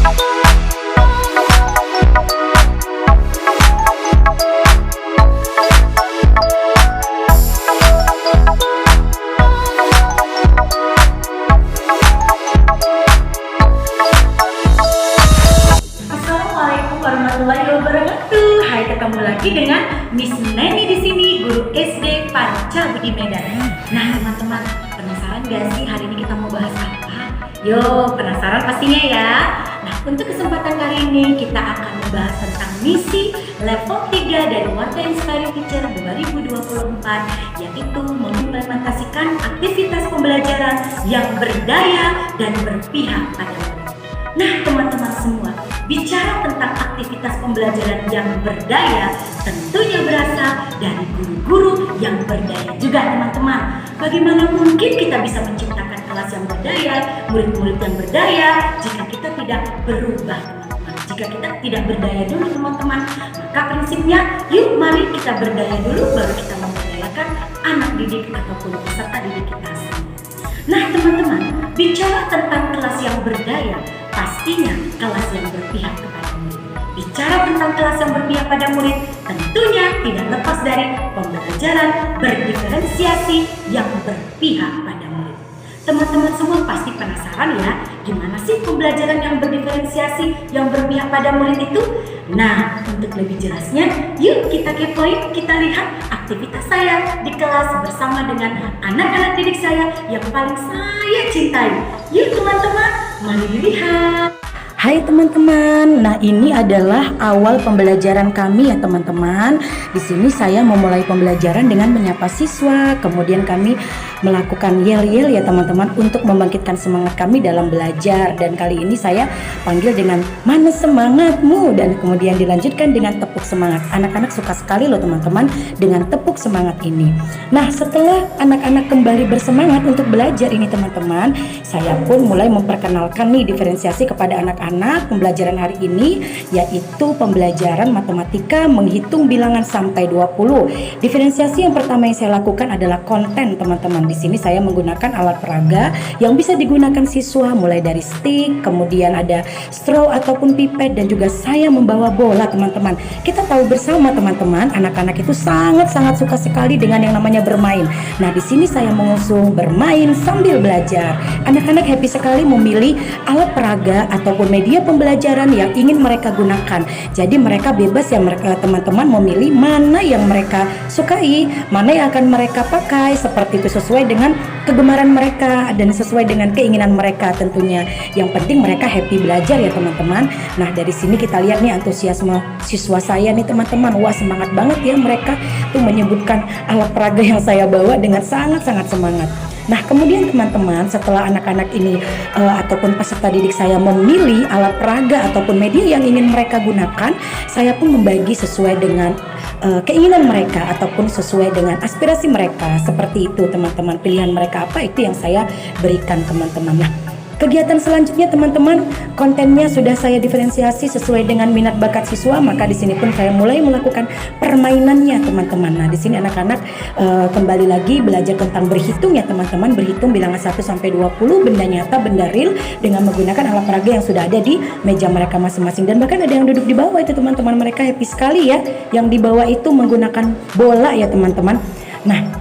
warahmatullahi wabarakatuh. Hai, ketemu lagi dengan Miss Neni di sini, guru SD Panca Budi Medan. Nah, teman-teman, penasaran gak sih hari ini kita mau bahas apa? Yo, penasaran pastinya ya. Nah, untuk kesempatan kali ini kita akan membahas tentang misi level 3 dari Warta Inspiring Teacher 2024, yaitu mengimplementasikan aktivitas pembelajaran yang berdaya dan berpihak pada murid. Nah, teman-teman semua, bicara tentang aktivitas pembelajaran yang berdaya tentunya berasal dari guru-guru yang berdaya juga, teman-teman. Bagaimana mungkin kita bisa menciptakan kelas yang berdaya, murid-murid yang berdaya, jika kita tidak berubah, teman-teman. Jika kita tidak berdaya dulu, teman-teman, maka prinsipnya, yuk mari kita berdaya dulu, baru kita memberdayakan anak didik ataupun peserta didik kita semua. Nah, teman-teman, bicara tentang kelas yang berdaya, pastinya kelas yang berpihak kepada murid. Bicara tentang kelas yang berpihak pada murid, tentunya tidak lepas dari pembelajaran berdiferensiasi yang berpihak pada murid. Teman-teman semua pasti penasaran ya, gimana sih pembelajaran yang berdiferensiasi yang berpihak pada murid itu? Nah, untuk lebih jelasnya, yuk kita kepoin, kita lihat aktivitas saya di kelas bersama dengan anak-anak didik saya yang paling saya cintai. Yuk teman-teman, mari dilihat. Hai teman-teman, nah ini adalah awal pembelajaran kami ya teman-teman. Di sini saya memulai pembelajaran dengan menyapa siswa, kemudian kami melakukan yel-yel ya teman-teman untuk membangkitkan semangat kami dalam belajar. Dan kali ini saya panggil dengan mana semangatmu, dan kemudian dilanjutkan dengan tepuk semangat. Anak-anak suka sekali loh teman-teman dengan tepuk semangat ini. Nah, setelah anak-anak kembali bersemangat untuk belajar ini teman-teman, saya pun mulai memperkenalkan nih diferensiasi kepada anak-anak. Pembelajaran hari ini yaitu pembelajaran matematika menghitung bilangan sampai 20. Diferensiasi yang pertama yang saya lakukan adalah konten teman-teman. Di sini saya menggunakan alat peraga yang bisa digunakan siswa, mulai dari stick, kemudian ada straw ataupun pipet, dan juga saya membawa bola teman-teman. Kita tahu bersama teman-teman, anak-anak itu sangat-sangat suka sekali dengan yang namanya bermain. Nah, di sini saya mengusung bermain sambil belajar. Anak-anak happy sekali memilih alat peraga ataupun media pembelajaran yang ingin mereka gunakan. Jadi mereka bebas ya teman-teman memilih mana yang mereka sukai, mana yang akan mereka pakai, seperti itu sesuai dengan kegemaran mereka dan sesuai dengan keinginan mereka tentunya. Yang penting mereka happy belajar ya teman-teman. Nah, dari sini kita lihat nih antusiasme siswa saya nih teman-teman. Wah, semangat banget ya mereka tuh menyebutkan alat peraga yang saya bawa dengan sangat-sangat semangat. Nah, kemudian teman-teman, setelah anak-anak ini ataupun peserta didik saya memilih alat peraga ataupun media yang ingin mereka gunakan, saya pun membagi sesuai dengan keinginan mereka ataupun sesuai dengan aspirasi mereka. Seperti itu teman-teman, pilihan mereka apa itu yang saya berikan teman-teman. Nah, kegiatan selanjutnya teman-teman, kontennya sudah saya diferensiasi sesuai dengan minat bakat siswa, maka di sini pun saya mulai melakukan permainannya teman-teman. Nah, di sini anak-anak kembali lagi belajar tentang berhitung ya teman-teman, berhitung bilangan 1 sampai 20, benda nyata, benda real, dengan menggunakan alat peraga yang sudah ada di meja mereka masing-masing. Dan bahkan ada yang duduk di bawah itu teman-teman, mereka happy sekali ya, yang di bawah itu menggunakan bola ya teman-teman. Nah,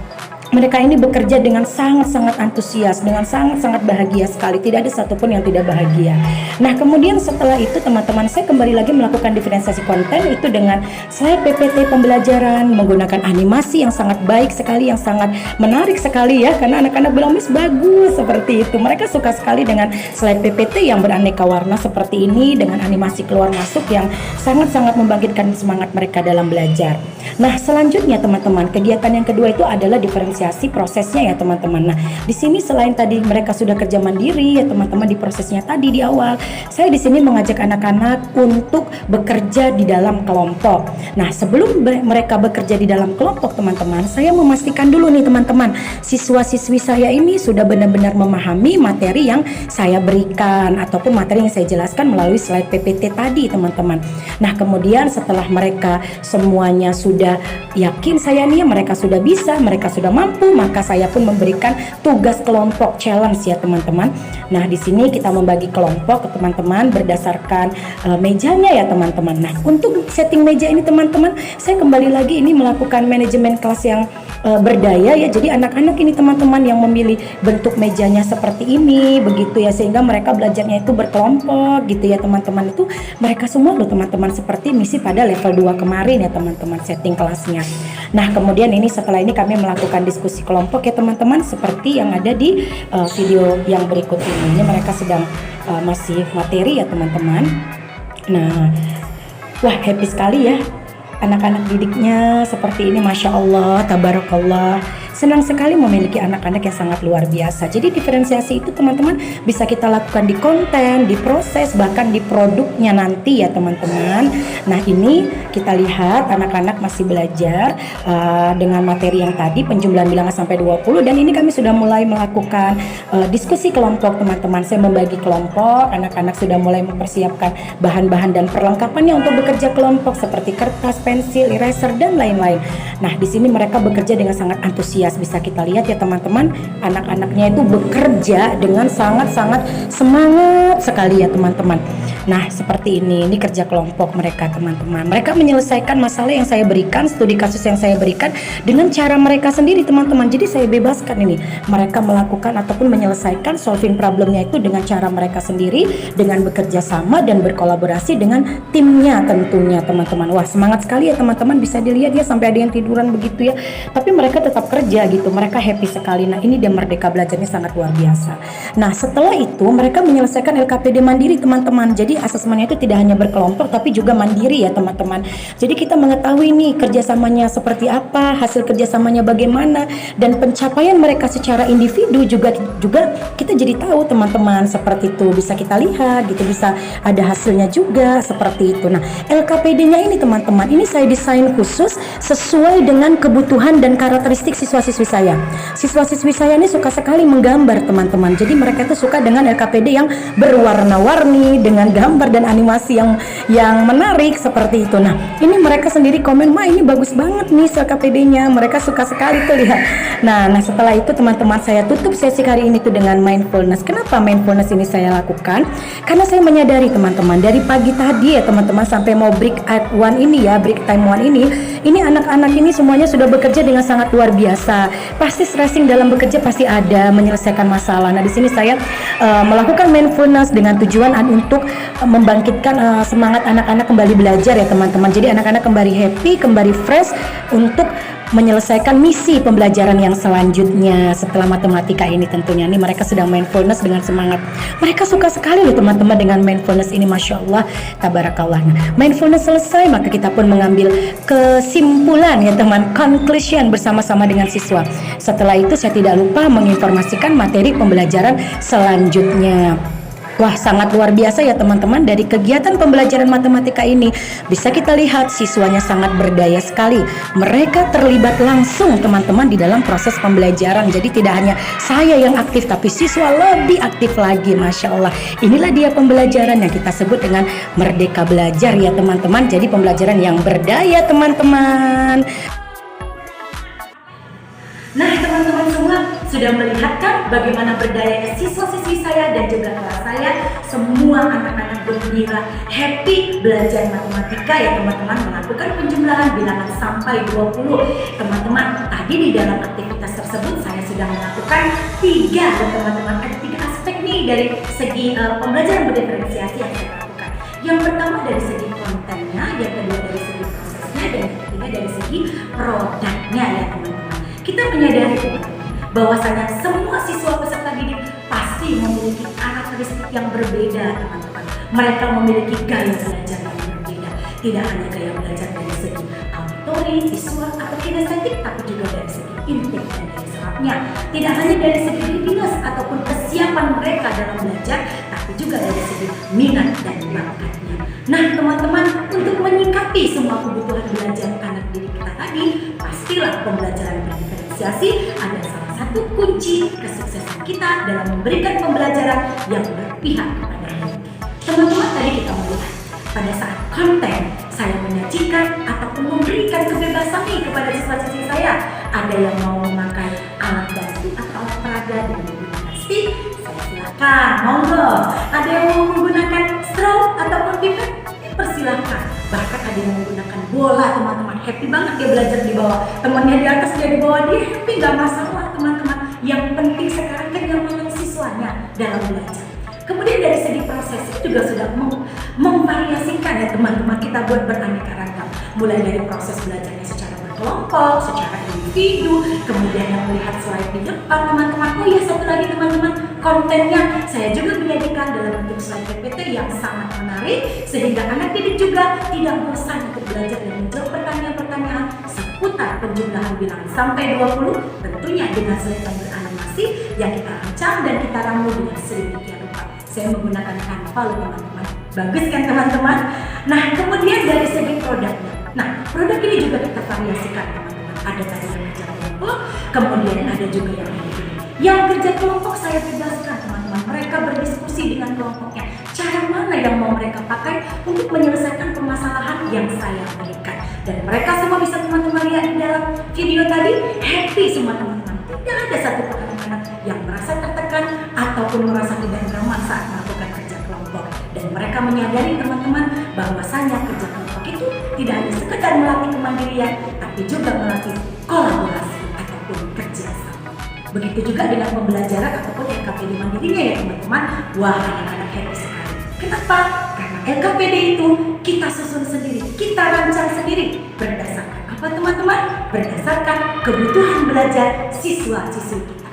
mereka ini bekerja dengan sangat-sangat antusias, dengan sangat-sangat bahagia sekali. Tidak ada satupun yang tidak bahagia. Nah, kemudian setelah itu teman-teman, saya kembali lagi melakukan diferensiasi konten itu dengan slide PPT pembelajaran, menggunakan animasi yang sangat baik sekali, yang sangat menarik sekali ya. Karena anak-anak bilang, Miss bagus, seperti itu. Mereka suka sekali dengan slide PPT yang beraneka warna seperti ini, dengan animasi keluar masuk yang sangat-sangat membangkitkan semangat mereka dalam belajar. Nah, selanjutnya teman-teman, kegiatan yang kedua itu adalah diferensiasi prosesnya ya teman-teman. Nah, di sini selain tadi mereka sudah kerja mandiri ya teman-teman, di prosesnya tadi di awal, saya di sini mengajak anak-anak untuk bekerja di dalam kelompok. Nah, sebelum mereka bekerja di dalam kelompok teman-teman, saya memastikan dulu nih teman-teman, siswa-siswi saya ini sudah benar-benar memahami materi yang saya berikan ataupun materi yang saya jelaskan melalui slide PPT tadi teman-teman. Nah, kemudian setelah mereka semuanya sudah yakin saya nih, mereka sudah bisa, mereka sudah mampu mampu, maka saya pun memberikan tugas kelompok challenge ya teman-teman. Nah di sini kita membagi kelompok ke teman-teman berdasarkan mejanya ya teman-teman. Nah untuk setting meja ini teman-teman, saya kembali lagi ini melakukan manajemen kelas yang berdaya ya. Jadi anak-anak ini teman-teman yang memilih bentuk mejanya seperti ini begitu ya, sehingga mereka belajarnya itu berkelompok gitu ya teman-teman. Itu mereka semua loh teman-teman seperti misi pada level 2 kemarin ya teman-teman setting kelasnya. Nah kemudian ini setelah ini kami melakukan diskusi kelompok ya teman-teman, seperti yang ada di video yang berikut ini. Ini mereka sedang masih materi ya teman-teman. Nah wah happy sekali ya anak-anak didiknya seperti ini, Masya Allah, Tabarakallah. Senang sekali memiliki anak-anak yang sangat luar biasa. Jadi diferensiasi itu teman-teman bisa kita lakukan di konten, di proses, bahkan di produknya nanti ya teman-teman. Nah ini kita lihat anak-anak masih belajar dengan materi yang tadi, penjumlahan bilangan sampai 20. Dan ini kami sudah mulai melakukan diskusi kelompok teman-teman. Saya membagi kelompok, anak-anak sudah mulai mempersiapkan bahan-bahan dan perlengkapannya untuk bekerja kelompok seperti kertas, pensil, eraser, dan lain-lain. Nah di sini mereka bekerja dengan sangat antusias. Bisa kita lihat ya teman-teman, anak-anaknya itu bekerja dengan sangat-sangat semangat sekali ya teman-teman. Nah seperti ini kerja kelompok mereka teman-teman. Mereka menyelesaikan masalah yang saya berikan, studi kasus yang saya berikan dengan cara mereka sendiri teman-teman. Jadi saya bebaskan ini mereka melakukan ataupun menyelesaikan solving problemnya itu dengan cara mereka sendiri, dengan bekerja sama dan berkolaborasi dengan timnya tentunya teman-teman. Wah semangat sekali ya teman-teman, bisa dilihat ya sampai ada yang tiduran begitu ya, tapi mereka tetap kerja gitu, mereka happy sekali. Nah ini dia merdeka belajarnya sangat luar biasa. Nah setelah itu mereka menyelesaikan LKPD mandiri teman-teman. Jadi asesmennya itu tidak hanya berkelompok tapi juga mandiri ya teman-teman. Jadi kita mengetahui nih kerjasamanya seperti apa, hasil kerjasamanya bagaimana, dan pencapaian mereka secara individu juga kita jadi tahu teman-teman, seperti itu bisa kita lihat gitu, bisa ada hasilnya juga seperti itu. Nah LKPD-nya ini teman-teman, ini saya desain khusus sesuai dengan kebutuhan dan karakteristik siswa-siswi saya. Siswa-siswi saya ini suka sekali menggambar teman-teman. Jadi mereka itu suka dengan LKPD yang berwarna-warni, dengan gambar dan animasi yang menarik seperti itu. Nah ini mereka sendiri komen, "Ma ini bagus banget nih LKPD-nya." Mereka suka sekali tuh lihat. Nah setelah itu teman-teman, saya tutup sesi hari ini tuh dengan mindfulness. Kenapa mindfulness ini saya lakukan? Karena saya menyadari teman-teman, dari pagi tadi ya teman-teman sampai mau break at one ini ya, break time one ini anak-anak ini semuanya sudah bekerja dengan sangat luar biasa. Pasti stressing dalam bekerja pasti ada, menyelesaikan masalah. Nah di sini saya melakukan mindfulness dengan tujuan untuk membangkitkan semangat anak-anak kembali belajar ya teman-teman. Jadi anak-anak kembali happy, kembali fresh untuk menyelesaikan misi pembelajaran yang selanjutnya setelah matematika ini tentunya. Ini mereka sedang mindfulness dengan semangat. Mereka suka sekali loh teman-teman dengan mindfulness ini, Masya Allah, Tabarakallah. Nah, mindfulness selesai, maka kita pun mengambil kesimpulan ya teman, conclusion bersama-sama dengan siswa. Setelah itu saya tidak lupa menginformasikan materi pembelajaran selanjutnya. Wah sangat luar biasa ya teman-teman, dari kegiatan pembelajaran matematika ini bisa kita lihat siswanya sangat berdaya sekali. Mereka terlibat langsung teman-teman di dalam proses pembelajaran. Jadi tidak hanya saya yang aktif tapi siswa lebih aktif lagi, Masya Allah. Inilah dia pembelajaran yang kita sebut dengan merdeka belajar ya teman-teman. Jadi pembelajaran yang berdaya teman-teman. Nah teman-teman semua sudah melihat kan bagaimana berdayanya siswa-siswi saya dan juga kelas saya. Semua anak-anak gembira, happy belajar matematika ya teman-teman, melakukan penjumlahan bilangan sampai 20. Teman-teman, tadi di dalam aktivitas tersebut saya sudah melakukan 3 ya teman-teman. Ada 3 aspek nih dari segi pembelajaran berdiferensiasi yang saya lakukan. Yang pertama dari segi kontennya, yang kedua dari segi prosesnya, dan yang ketiga dari segi produknya ya teman-teman. Kita menyadari teman-teman bahwasanya semua siswa peserta didik pasti memiliki karakteristik yang berbeda teman-teman. Mereka memiliki gaya belajar yang berbeda. Tidak hanya gaya belajar dari segi auditory, visual, atau kinestetik, tapi juga dari segi intake dan dari serapnya. Tidak hanya dari segi readiness ataupun kesiapan mereka dalam belajar, tapi juga dari segi minat dan bakatnya. Nah teman-teman, untuk menyikapi semua kebutuhan belajar anak didik kita tadi, pastilah pembelajaran berdiferensiasi adalah salah satu kunci kesuksesan kita dalam memberikan pembelajaran yang berpihak kepada anak. Teman-teman, tadi kita melihat pada saat konten saya menyajikan ataupun memberikan kebebasan nih kepada siswa-siswi saya ada yang mau memakai alat bantu atau alat peraga dengan menggunakan stick, saya silakan, monggo. Ada yang mau menggunakan straw ataupun pipet, persilahkan. Bahkan ada yang menggunakan bola, teman-teman. Happy banget dia belajar di bawah, temannya di atas, dia di bawah, dia happy, gak masalah teman-teman. Yang penting sekarang kenyamanan siswanya dalam belajar. Kemudian dari segi proses juga sudah memvariasikan ya teman-teman, kita buat beraneka ragam. Mulai dari proses belajarnya secara berkelompok, secara individu, kemudian yang melihat slide di depan teman-teman. Oh iya, satu lagi teman-teman, kontennya saya juga menjadikan dalam bentuk slide PPT yang sangat menarik sehingga anak didik juga tidak bosan untuk belajar dan menjawab pertanyaan-pertanyaan seputar penjumlahan bilangan sampai 20, tentunya dengan slide yang beranimasi yang kita rancang dan kita ramu dengan sedemikian rupa. Saya menggunakan Canva loh teman-teman. Bagus kan teman-teman? Nah, kemudian dari segi produknya. Nah, produk ini juga kita variasikan teman-teman. Ada tadi yang kerja kelompok, kemudian ada juga yang individu. Yang kerja kelompok saya tegaskan teman-teman. Mereka berdiskusi dengan kelompoknya. Cara mana yang mau mereka pakai untuk menyelesaikan permasalahan yang saya berikan. Dan mereka semua bisa teman-teman lihat di dalam video tadi, happy semua teman-teman. Tidak ada satu anak yang merasa tertekan ataupun merasa tidak nyaman saat melakukan kerja kelompok. Dan mereka menyadari teman-teman bahwasanya kerja kelompok itu tidak hanya sekedar melatih kemandirian, tapi juga melatih kolaborasi ataupun kerjasama. Begitu juga dengan pembelajaran ataupun LKPD mandirinya ya teman-teman. Wah, anak-anak happy sekali. Kenapa? Karena LKPD itu kita susun sendiri, kita rancang sendiri berdasarkan apa teman-teman? Berdasarkan kebutuhan belajar siswa-siswi kita.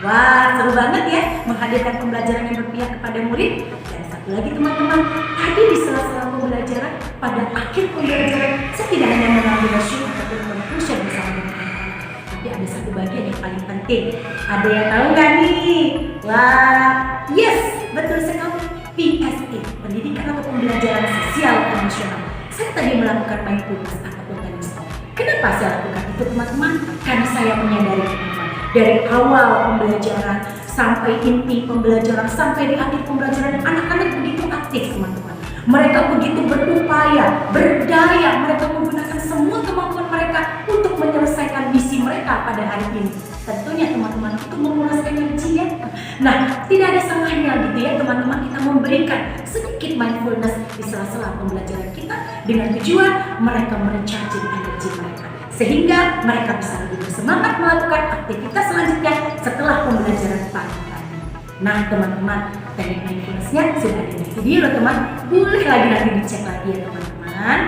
Wah, seru banget ya menghadirkan pembelajaran yang berpihak kepada murid. Dan satu lagi teman-teman, tadi di sela-sela pembelajaran, pada akhir pembelajaran, saya tidak hanya mengambil resume ataupun conclusion bersama dengan anak-anak, tapi ada satu bagian yang paling penting. Ada yang tahu nggak nih? Wah, yes, betul sekali. PSE, pendidikan atau pembelajaran sosial emosional. Saya tadi melakukan mindfulness ataupun mindfulness. Kenapa saya lakukan itu teman-teman? Karena saya menyadari teman-teman, dari awal pembelajaran sampai inti pembelajaran sampai di akhir pembelajaran, anak-anak begitu aktif teman-teman. Mereka begitu berupaya, berdaya, mereka menggunakan semua kemampuan mereka untuk menyelesaikan misi mereka pada hari ini. Tentunya teman-teman itu menguras energi ya. Nah, tidak ada salahnya gitu ya teman-teman kita memberikan sedikit mindfulness di sela-sela pembelajaran kita dengan tujuan mereka merecharge energi mereka. Sehingga mereka bisa lebih bersemangat melakukan aktivitas selanjutnya setelah pembelajaran pagi-pagi. Nah teman-teman, teknik mindfulness-nya sudah ada di video loh teman. Boleh lagi nanti dicek lagi ya teman-teman.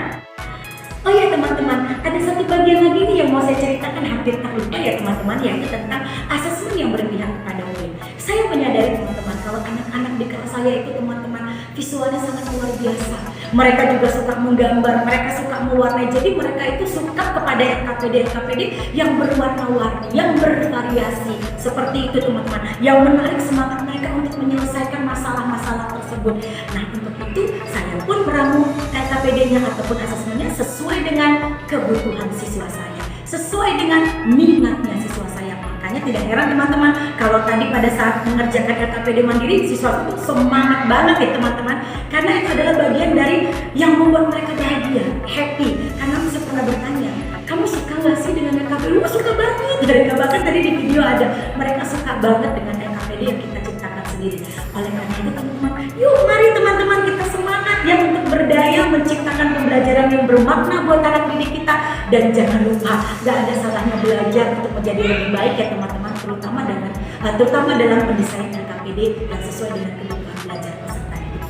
Oh ya teman-teman, ada satu bagian lagi nih yang mau saya ceritakan, hampir terlupa ya teman-teman, yaitu tentang asesmen yang berpihak kepada murid. Saya menyadari teman-teman kalau anak-anak di kelas saya itu teman-teman visualnya sangat luar biasa. Mereka juga suka menggambar, mereka suka mewarnai. Jadi mereka itu suka kepada LKPD yang berwarna-warni, yang bervariasi. Seperti itu teman-teman, yang menarik semangat mereka untuk menyelesaikan masalah-masalah tersebut. Nah untuk itu saya pun meramu LKPD-nya ataupun asesmennya sesuai dengan kebutuhan siswa saya, sesuai dengan minatnya siswa saya. Makanya tidak heran teman-teman kalau tadi pada saat mengerjakan LKPD mandiri siswa itu semangat banget ya teman-teman, karena itu adalah bagian dari yang membuat mereka bahagia, happy. Karena saya pernah bertanya, kamu suka nggak sih dengan LKPD? Oh suka banget. Dari bahkan tadi di video ada, mereka suka banget dengan LKPD yang kita ciptakan sendiri. Oleh karena itu teman-teman, yuk mari teman-teman kita semangat ya untuk berdaya menciptakan pembelajaran yang bermakna buat anak didik kita. Dan jangan lupa, gak ada salahnya belajar untuk menjadi lebih baik ya teman-teman, terutama dalam pendesain LKPD dan sesuai dengan kebutuhan belajar peserta didik.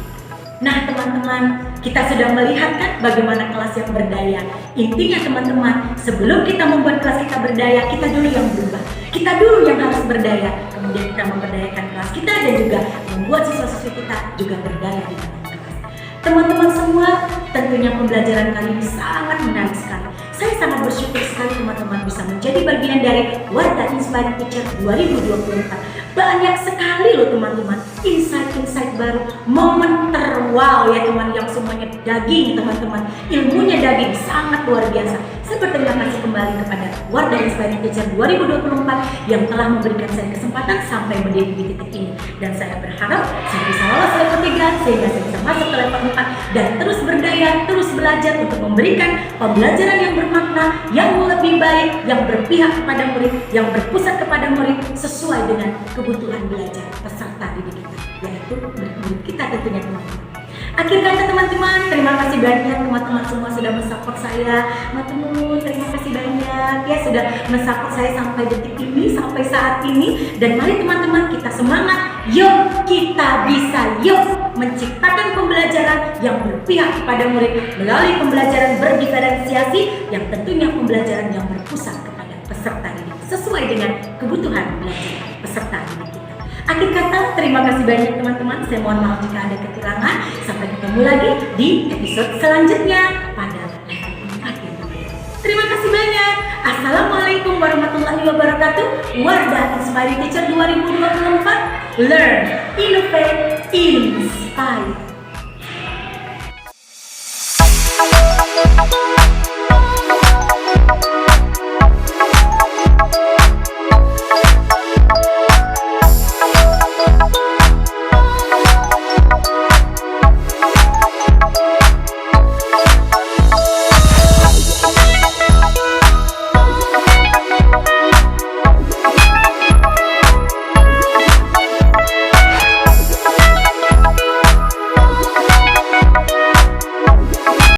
Nah teman-teman, kita sudah melihat kan bagaimana kelas yang berdaya. Intinya teman-teman, sebelum kita membuat kelas kita berdaya, kita dulu yang berubah. Kita dulu yang harus berdaya, kemudian kita memberdayakan kelas kita dan juga membuat siswa-siswi kita juga berdaya di dalam kelas. Teman-teman semua, tentunya pembelajaran kali ini sangat menarik sekali. Saya sangat bersyukur sekali teman-teman bisa menjadi bagian dari Wardah Inspiring Teacher 2024. Banyak sekali loh teman-teman, insight-insight baru, momen terwow ya teman, yang semuanya daging teman-teman, ilmunya daging, sangat luar biasa. Saya berterima kasih kembali kepada Wardah Inspiring Teacher 2024 yang telah memberikan saya kesempatan sampai berdiri di titik ini. Dan saya berharap saya bisa lolos level 3 pelatihan sehingga saya bisa masuk ke level 4 dan terus berdaya, terus belajar untuk memberikan pembelajaran yang bermakna, yang lebih baik, yang berpihak kepada murid, yang berpusat kepada murid sesuai dengan kebutuhan belajar peserta didik kita, yaitu murid kita tentunya teman-teman. Akhir kata teman-teman, terima kasih banyak teman-teman semua sudah mensupport saya. Teman-teman, terima kasih banyak ya sudah mensupport saya sampai detik ini, sampai saat ini. Dan mari teman-teman kita semangat, yuk kita bisa, yuk menciptakan pembelajaran yang berpihak kepada murid melalui pembelajaran berdiferensiasi yang tentunya pembelajaran yang berpusat kepada peserta didik sesuai dengan kebutuhan belajar peserta didik kita. Akhir kata, terima kasih banyak teman-teman. Saya mohon maaf jika ada kekurangan. Sampai ketemu lagi di episode selanjutnya pada level 4 ya teman-teman. Terima kasih banyak. Assalamualaikum warahmatullahi wabarakatuh. Wardah Inspiring Teacher 2024. Learn, Innovate, Inspire.